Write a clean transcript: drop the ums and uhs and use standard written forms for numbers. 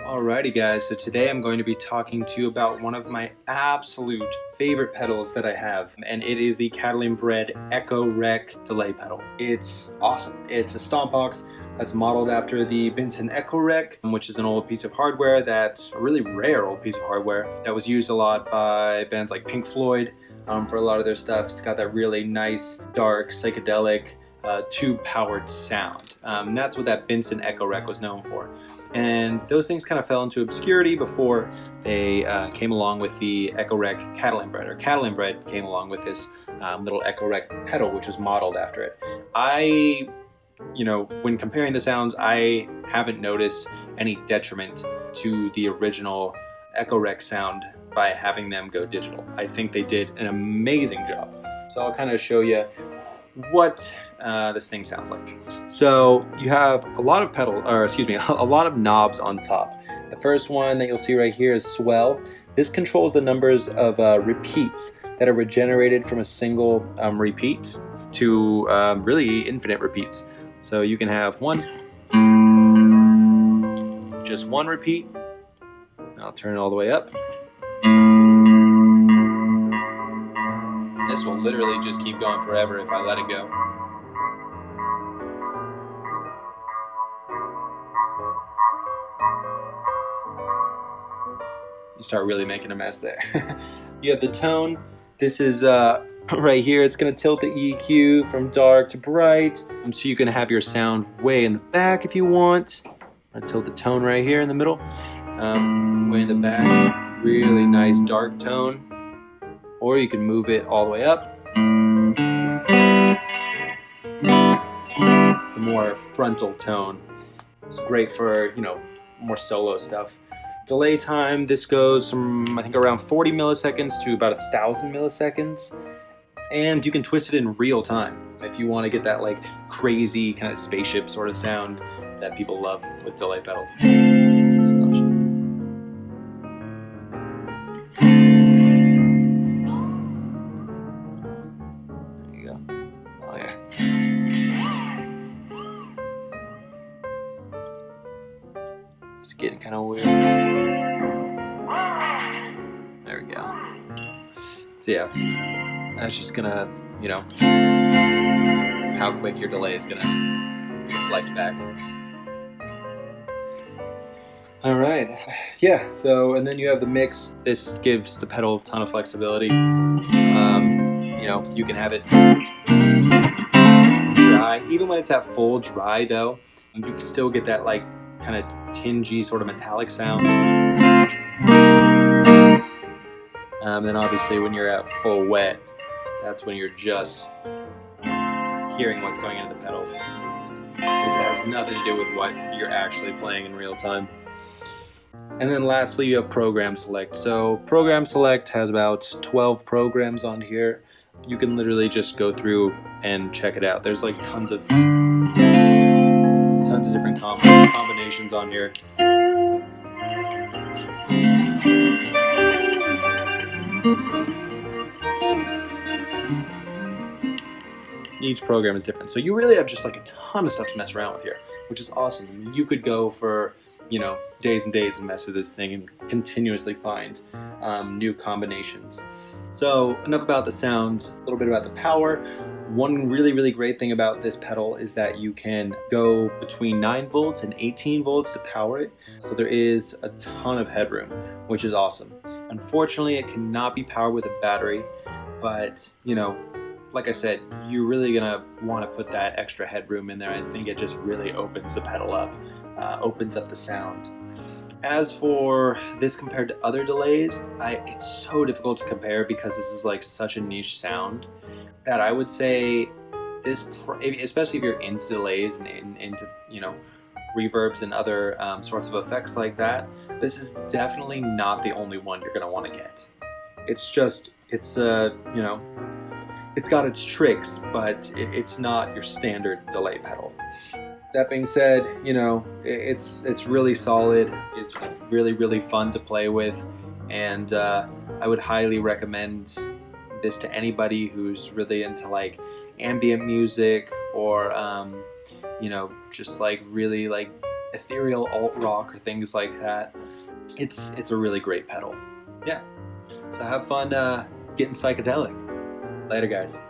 Alrighty guys, so today I'm going to be talking to you about one of my absolute favorite pedals that I have, and it is the Catalinbread Echorec delay pedal. It's awesome. It's a stompbox that's modeled after the Binson ECHOREC, which is an old piece of hardware that's a really rare old piece of hardware that was used a lot by bands like Floyd for a lot of their stuff. It's got that really nice, dark, psychedelic, tube-powered sound. That's what that Binson ECHOREC was known for. And those things kind of fell into obscurity before they came along with the Echorec Catalinbread, or Catalinbread came along with this little Echorec pedal, which was modeled after it. When comparing the sounds, I haven't noticed any detriment to the original Echorec sound by having them go digital. I think they did an amazing job. So I'll kind of show you what this thing sounds like. So you have a lot of a lot of knobs on top. The first one that you'll see right here is Swell. This controls the numbers of repeats that are regenerated from a single repeat to really infinite repeats. So you can have just one repeat. I'll turn it all the way up. This will literally just keep going forever if I let it go. You start really making a mess there. You have the tone. This is right here. It's going to tilt the EQ from dark to bright. So you can have your sound way in the back if you want. I'm going to tilt the tone right here in the middle. Way in the back. Really nice dark tone. Or you can move it all the way up. It's a more frontal tone. It's great for, more solo stuff. Delay time, this goes from, I think, around 40 milliseconds to about 1,000 milliseconds. And you can twist it in real time if you want to get that like crazy kind of spaceship sort of sound that people love with delay pedals. It's getting kind of weird. There we go. So yeah, that's just gonna, how quick your delay is gonna reflect back. All right, yeah, so, and then you have the mix. This gives the pedal a ton of flexibility. You can have it dry. Even when it's at full dry though, you can still get that like kind of tingy sort of metallic sound. Then obviously when you're at full wet, that's when you're just hearing what's going into the pedal. It has nothing to do with what you're actually playing in real time. And then lastly, you have Program Select. So Program Select has about 12 programs on here. You can literally just go through and check it out. There's like tons of different combinations on here. Each program is different. So you really have just like a ton of stuff to mess around with here, which is awesome. I mean, you could go for, days and days and mess with this thing and continuously find new combinations. So enough about the sound, a little bit about the power. One really, really great thing about this pedal is that you can go between 9 volts and 18 volts to power it. So there is a ton of headroom, which is awesome. Unfortunately, it cannot be powered with a battery, but like I said, you're really gonna want to put that extra headroom in there. I think it just really opens the pedal up, opens up the sound. As for this compared to other delays, it's so difficult to compare because this is like such a niche sound that I would say this, especially if you're into delays and into reverbs and other sorts of effects like that, this is definitely not the only one you're gonna want to get. It's got its tricks, but it's not your standard delay pedal. That being said, it's really solid. It's really, really fun to play with, and I would highly recommend this to anybody who's really into like ambient music or just like really like ethereal alt rock or things like that. It's a really great pedal. Yeah. So have fun getting psychedelic. Later, guys.